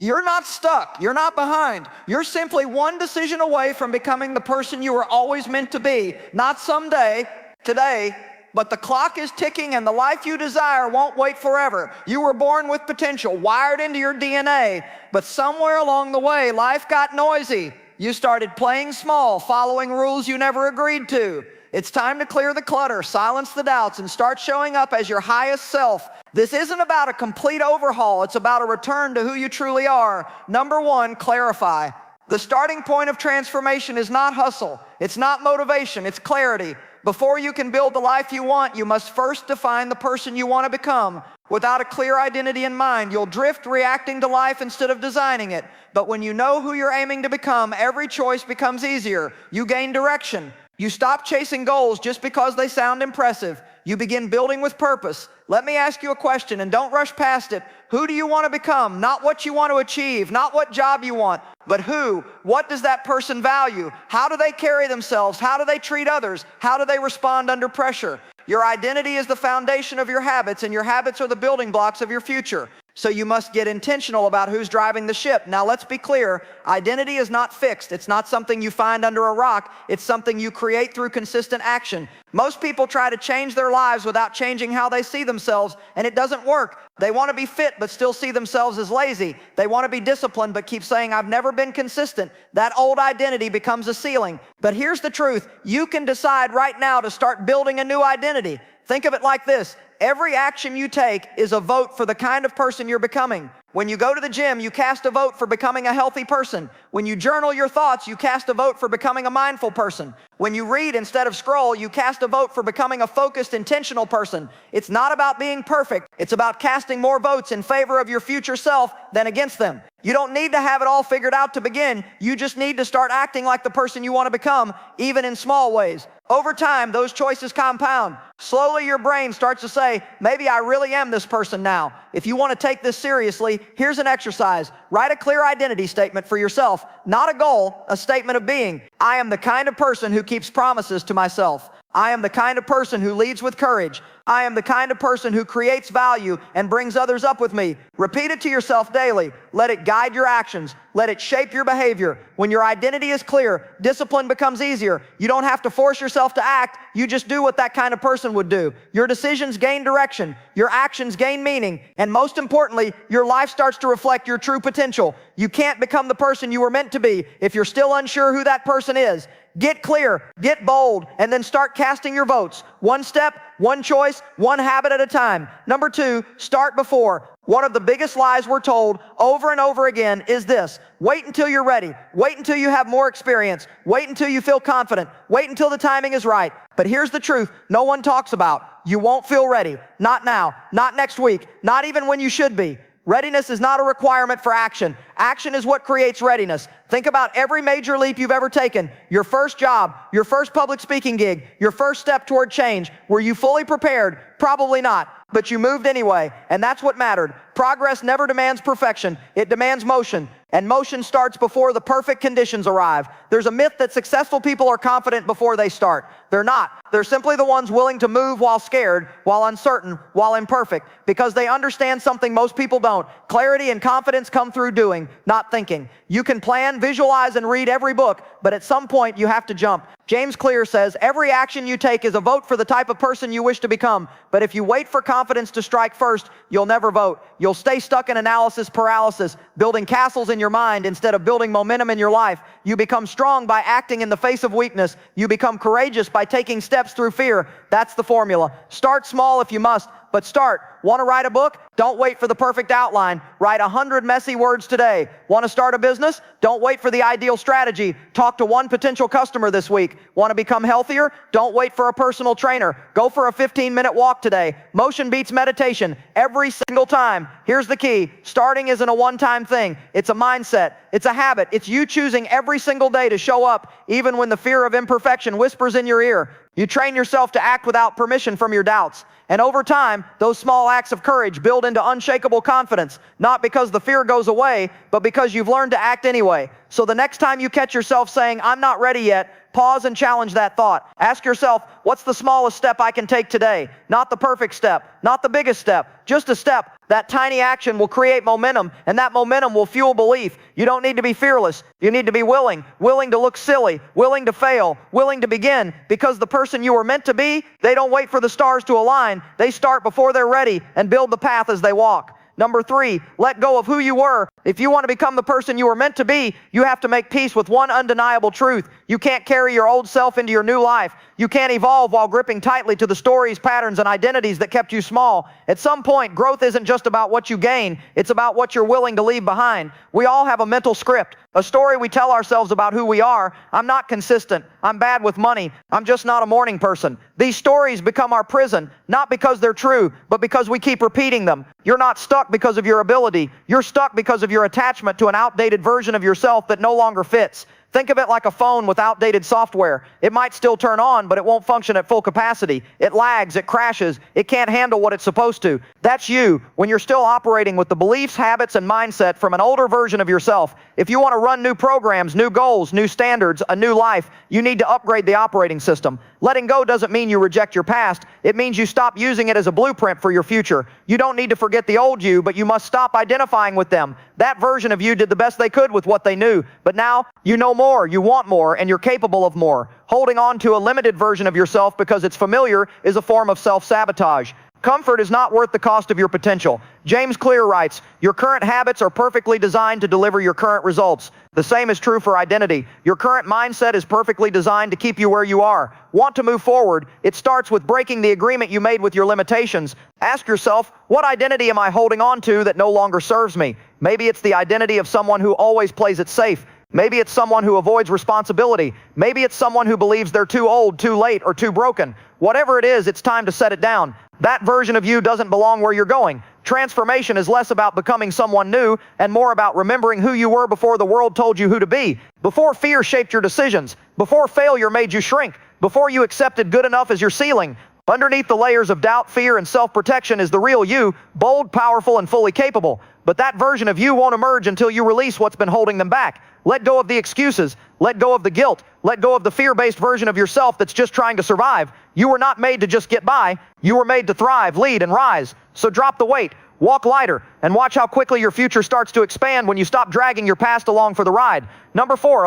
You're not stuck. You're not behind. You're simply one decision away from becoming the person you were always meant to be. Not someday, today, but the clock is ticking and the life you desire won't wait forever. You were born with potential, wired into your DNA, but somewhere along the way, life got noisy. You started playing small, following rules you never agreed to. It's time to clear the clutter, silence the doubts, and start showing up as your highest self. This isn't about a complete overhaul. It's about a return to who you truly are. Number one, clarify. The starting point of transformation is not hustle. It's not motivation. It's clarity. Before you can build the life you want, you must first define the person you want to become. Without a clear identity in mind, you'll drift reacting to life instead of designing it. But when you know who you're aiming to become, every choice becomes easier. You gain direction. You stop chasing goals just because they sound impressive. You begin building with purpose. Let me ask you a question, and don't rush past it. Who do you want to become? Not what you want to achieve, not what job you want, but who? What does that person value? How do they carry themselves? How do they treat others? How do they respond under pressure? Your identity is the foundation of your habits, and your habits are the building blocks of your future. So you must get intentional about who's driving the ship. Now let's be clear, identity is not fixed. It's not something you find under a rock. It's something you create through consistent action. Most people try to change their lives without changing how they see themselves, and it doesn't work. They want to be fit but still see themselves as lazy. They want to be disciplined but keep saying, I've never been consistent. That old identity becomes a ceiling. But here's the truth. You can decide right now to start building a new identity. Think of it like this. Every action you take is a vote for the kind of person you're becoming. When you go to the gym, you cast a vote for becoming a healthy person. When you journal your thoughts, you cast a vote for becoming a mindful person. When you read instead of scroll, you cast a vote for becoming a focused, intentional person. It's not about being perfect. It's about casting more votes in favor of your future self than against them. You don't need to have it all figured out to begin. You just need to start acting like the person you want to become, even in small ways. Over time, those choices compound. Slowly, your brain starts to say, maybe I really am this person now. If you want to take this seriously, here's an exercise. Write a clear identity statement for yourself. Not a goal, a statement of being. I am the kind of person who keeps promises to myself. I am the kind of person who leads with courage. I am the kind of person who creates value and brings others up with me. Repeat it to yourself daily. Let it guide your actions. Let it shape your behavior. When your identity is clear, discipline becomes easier. You don't have to force yourself to act. You just do what that kind of person would do. Your decisions gain direction. Your actions gain meaning. And most importantly, your life starts to reflect your true potential. You can't become the person you were meant to be if you're still unsure who that person is. Get clear, get bold, and then start casting your votes. One step, one choice, one habit at a time. Number two, start before. One of the biggest lies we're told over and over again is this. Wait until you're ready. Wait until you have more experience. Wait until you feel confident. Wait until the timing is right. But here's the truth no one talks about. You won't feel ready. Not now. Not next week. Not even when you should be. Readiness is not a requirement for action. Action is what creates readiness. Think about every major leap you've ever taken. Your first job, your first public speaking gig, your first step toward change. Were you fully prepared? Probably not. But you moved anyway, and that's what mattered. Progress never demands perfection. It demands motion. And motion starts before the perfect conditions arrive. There's a myth that successful people are confident before they start. They're not. They're simply the ones willing to move while scared, while uncertain, while imperfect, because they understand something most people don't. Clarity and confidence come through doing, not thinking. You can plan, visualize, and read every book, but at some point you have to jump. James Clear says, every action you take is a vote for the type of person you wish to become. But if you wait for confidence to strike first, you'll never vote. You'll stay stuck in analysis paralysis, building castles in your mind instead of building momentum in your life. You become strong by acting in the face of weakness. You become courageous by taking steps through fear. That's the formula. Start small if you must, but start. Want to write a book? Don't wait for the perfect outline. Write 100 messy words today. Want to start a business? Don't wait for the ideal strategy. Talk to one potential customer this week. Want to become healthier? Don't wait for a personal trainer. Go for a 15-minute walk today. Motion beats meditation every single time. Here's the key. Starting isn't a one-time thing. It's a mindset. It's a habit. It's you choosing every single day to show up, even when the fear of imperfection whispers in your ear. You train yourself to act without permission from your doubts. And over time, those small acts of courage build into unshakable confidence, not because the fear goes away, but because you've learned to act anyway. So the next time you catch yourself saying, I'm not ready yet, pause and challenge that thought. Ask yourself, what's the smallest step I can take today? Not the perfect step, not the biggest step, just a step. That tiny action will create momentum, and that momentum will fuel belief. You don't need to be fearless. You need to be willing to look silly, willing to fail, willing to begin, because the person you were meant to be, they don't wait for the stars to align. They start before they're ready and build the path as they walk. Number 3, let go of who you were. If you want to become the person you were meant to be, you have to make peace with one undeniable truth. You can't carry your old self into your new life. You can't evolve while gripping tightly to the stories, patterns, and identities that kept you small. At some point, growth isn't just about what you gain. It's about what you're willing to leave behind. We all have a mental script, a story we tell ourselves about who we are. I'm not consistent. I'm bad with money. I'm just not a morning person. These stories become our prison, not because they're true, but because we keep repeating them. You're not stuck because of your ability. You're stuck because of your attachment to an outdated version of yourself that no longer fits. Think of it like a phone with outdated software. It might still turn on, but it won't function at full capacity. It lags, it crashes, it can't handle what it's supposed to. That's you when you're still operating with the beliefs, habits, and mindset from an older version of yourself. If you want to run new programs, new goals, new standards, a new life, you need to upgrade the operating system. Letting go doesn't mean you reject your past. It means you stop using it as a blueprint for your future. You don't need to forget the old you, but you must stop identifying with them. That version of you did the best they could with what they knew, but now you know more, you want more, and you're capable of more. Holding on to a limited version of yourself because it's familiar is a form of self-sabotage. Comfort is not worth the cost of your potential. James Clear writes, your current habits are perfectly designed to deliver your current results. The same is true for identity. Your current mindset is perfectly designed to keep you where you are. Want to move forward? It starts with breaking the agreement you made with your limitations. Ask yourself, what identity am I holding on to that no longer serves me? Maybe it's the identity of someone who always plays it safe. Maybe it's someone who avoids responsibility. Maybe it's someone who believes they're too old, too late, or too broken. Whatever it is, it's time to set it down. That version of you doesn't belong where you're going. Transformation is less about becoming someone new and more about remembering who you were before the world told you who to be, before fear shaped your decisions, before failure made you shrink, before you accepted good enough as your ceiling. Underneath the layers of doubt, fear, and self-protection is the real you, bold, powerful, and fully capable. But that version of you won't emerge until you release what's been holding them back. Let go of the excuses. Let go of the guilt. Let go of the fear-based version of yourself that's just trying to survive. You were not made to just get by. You were made to thrive, lead, and rise. So drop the weight, walk lighter, and watch how quickly your future starts to expand when you stop dragging your past along for the ride. Number 4,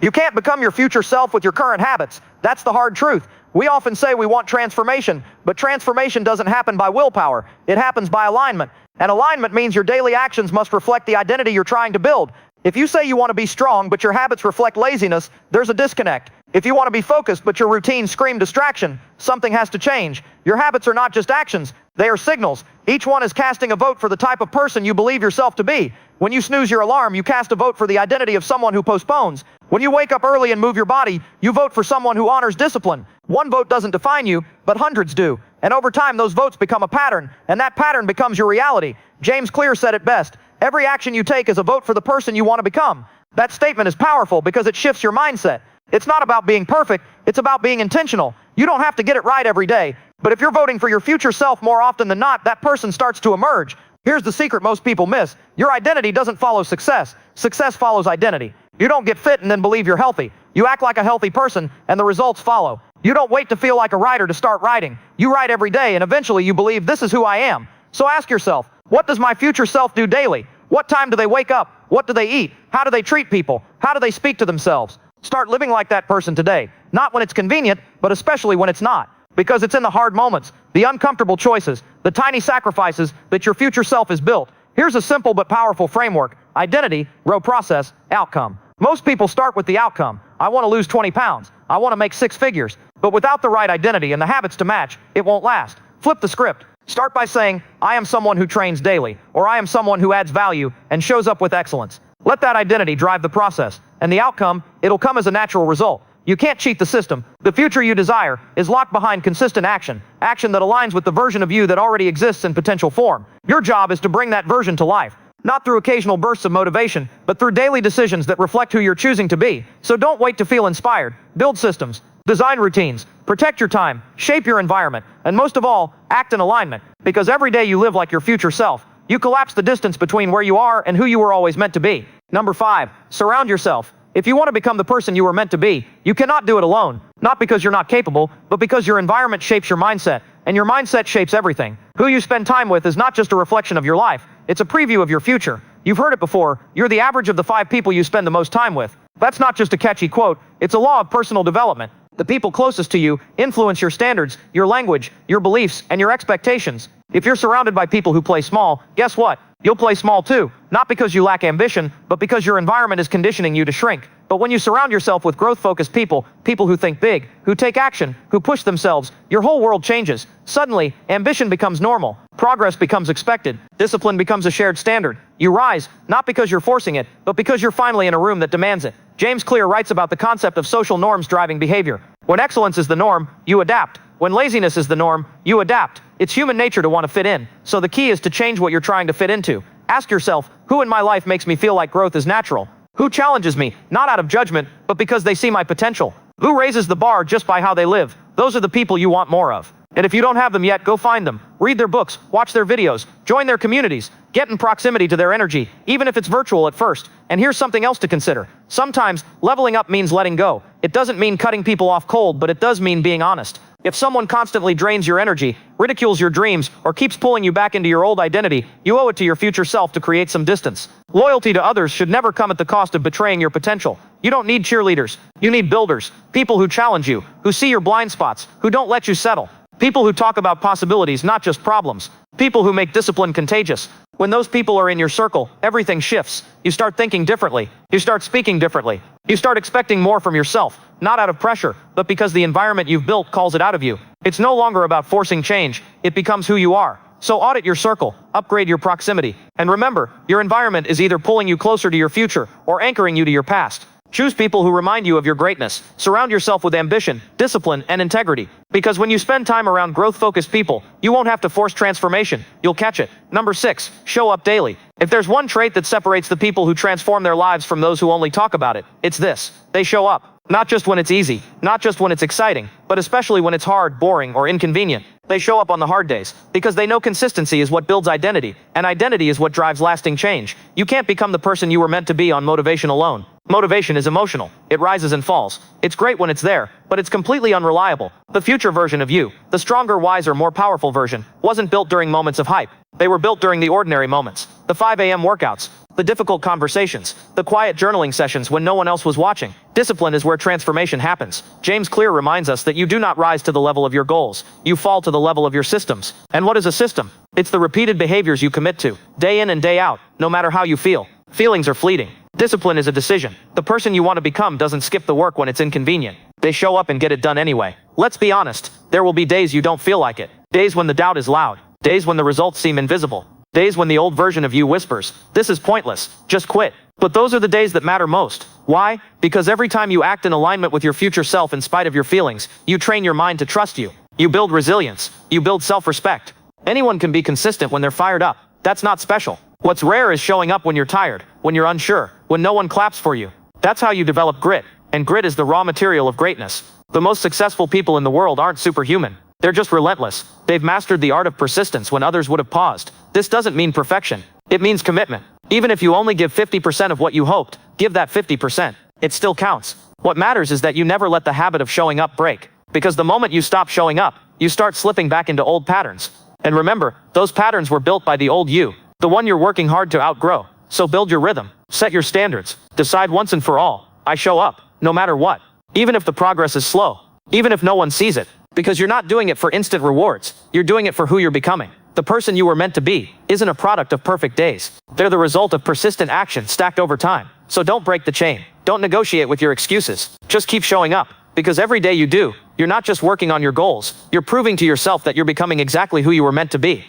You can't become your future self with your current habits. That's the hard truth. We often say we want transformation, but transformation doesn't happen by willpower. It happens by alignment. And alignment means your daily actions must reflect the identity you're trying to build. If you say you want to be strong, but your habits reflect laziness, there's a disconnect. If you want to be focused, but your routines scream distraction, something has to change. Your habits are not just actions, they are signals. Each one is casting a vote for the type of person you believe yourself to be. When you snooze your alarm, you cast a vote for the identity of someone who postpones. When you wake up early and move your body, you vote for someone who honors discipline. One vote doesn't define you, but hundreds do. And over time, those votes become a pattern, and that pattern becomes your reality. James Clear said it best. Every action you take is a vote for the person you want to become. That statement is powerful because it shifts your mindset. It's not about being perfect, it's about being intentional. You don't have to get it right every day, but if you're voting for your future self more often than not, that person starts to emerge. Here's the secret most people miss. Your identity doesn't follow success. Success follows identity. You don't get fit and then believe you're healthy. You act like a healthy person, and the results follow. You don't wait to feel like a writer to start writing. You write every day, and eventually you believe this is who I am. So ask yourself, what does my future self do daily? What time do they wake up? What do they eat? How do they treat people? How do they speak to themselves? Start living like that person today. Not when it's convenient, but especially when it's not. Because it's in the hard moments, the uncomfortable choices, the tiny sacrifices that your future self is built. Here's a simple but powerful framework. Identity, row process, outcome. Most people start with the outcome. I want to lose 20 pounds. I want to make 6 figures. But without the right identity and the habits to match, it won't last. Flip the script. Start by saying, I am someone who trains daily, or I am someone who adds value and shows up with excellence. Let that identity drive the process, and the outcome, it'll come as a natural result. You can't cheat the system. The future you desire is locked behind consistent action, action that aligns with the version of you that already exists in potential form. Your job is to bring that version to life, not through occasional bursts of motivation, but through daily decisions that reflect who you're choosing to be. So don't wait to feel inspired. Build systems, design routines, Protect your time, shape your environment, and most of all, act in alignment. Because every day you live like your future self, you collapse the distance between where you are and who you were always meant to be. Number 5, surround yourself. If you want to become the person you were meant to be, you cannot do it alone. Not because you're not capable, but because your environment shapes your mindset, and your mindset shapes everything. Who you spend time with is not just a reflection of your life, it's a preview of your future. You've heard it before, you're the average of the 5 people you spend the most time with. That's not just a catchy quote, it's a law of personal development. The people closest to you influence your standards, your language, your beliefs, and your expectations. If you're surrounded by people who play small, guess what? You'll play small too, not because you lack ambition, but because your environment is conditioning you to shrink. But when you surround yourself with growth-focused people, people who think big, who take action, who push themselves, your whole world changes. Suddenly, ambition becomes normal. Progress becomes expected. Discipline becomes a shared standard. You rise, not because you're forcing it, but because you're finally in a room that demands it. James Clear writes about the concept of social norms driving behavior. When excellence is the norm, you adapt. When laziness is the norm, you adapt. It's human nature to want to fit in, so the key is to change what you're trying to fit into. Ask yourself, who in my life makes me feel like growth is natural? Who challenges me, not out of judgment, but because they see my potential? Who raises the bar just by how they live? Those are the people you want more of. And if you don't have them yet, go find them. Read their books, watch their videos, join their communities, get in proximity to their energy, even if it's virtual at first. And here's something else to consider. Sometimes, leveling up means letting go. It doesn't mean cutting people off cold, but it does mean being honest. If someone constantly drains your energy, ridicules your dreams, or keeps pulling you back into your old identity, you owe it to your future self to create some distance. Loyalty to others should never come at the cost of betraying your potential. You don't need cheerleaders. You need builders. People who challenge you, who see your blind spots, who don't let you settle. People who talk about possibilities, not just problems. People who make discipline contagious. When those people are in your circle, everything shifts. You start thinking differently. You start speaking differently. You start expecting more from yourself, not out of pressure, but because the environment you've built calls it out of you. It's no longer about forcing change. It becomes who you are. So audit your circle, upgrade your proximity, and remember, your environment is either pulling you closer to your future or anchoring you to your past. Choose people who remind you of your greatness. Surround yourself with ambition, discipline, and integrity. Because when you spend time around growth-focused people, you won't have to force transformation. You'll catch it. Number 6, show up daily. If there's one trait that separates the people who transform their lives from those who only talk about it, it's this. They show up. Not just when it's easy, not just when it's exciting, but especially when it's hard, boring, or inconvenient. They show up on the hard days, because they know consistency is what builds identity, and identity is what drives lasting change. You can't become the person you were meant to be on motivation alone. Motivation is emotional. It rises and falls. It's great when it's there, but it's completely unreliable. The future version of you, the stronger, wiser, more powerful version, wasn't built during moments of hype. They were built during the ordinary moments. The 5 a.m. workouts, the difficult conversations, the quiet journaling sessions when no one else was watching. Discipline is where transformation happens. James Clear reminds us that you do not rise to the level of your goals. You fall to the level of your systems. And what is a system? It's the repeated behaviors you commit to, day in and day out, no matter how you feel. Feelings are fleeting. Discipline is a decision. The person you want to become doesn't skip the work when it's inconvenient. They show up and get it done anyway. Let's be honest, there will be days you don't feel like it. Days when the doubt is loud. Days when the results seem invisible. Days when the old version of you whispers, "This is pointless, just quit." But those are the days that matter most. Why? Because every time you act in alignment with your future self in spite of your feelings, you train your mind to trust you. You build resilience. You build self-respect. Anyone can be consistent when they're fired up. That's not special. What's rare is showing up when you're tired, when you're unsure, when no one claps for you. That's how you develop grit, and grit is the raw material of greatness. The most successful people in the world aren't superhuman. They're just relentless. They've mastered the art of persistence when others would have paused. This doesn't mean perfection. It means commitment. Even if you only give 50% of what you hoped, give that 50%. It still counts. What matters is that you never let the habit of showing up break. Because the moment you stop showing up, you start slipping back into old patterns. And remember, those patterns were built by the old you. The one you're working hard to outgrow. So build your rhythm. Set your standards. Decide once and for all. I show up, no matter what. Even if the progress is slow. Even if no one sees it. Because you're not doing it for instant rewards. You're doing it for who you're becoming. The person you were meant to be isn't a product of perfect days. They're the result of persistent action stacked over time. So don't break the chain. Don't negotiate with your excuses. Just keep showing up. Because every day you do, you're not just working on your goals. You're proving to yourself that you're becoming exactly who you were meant to be.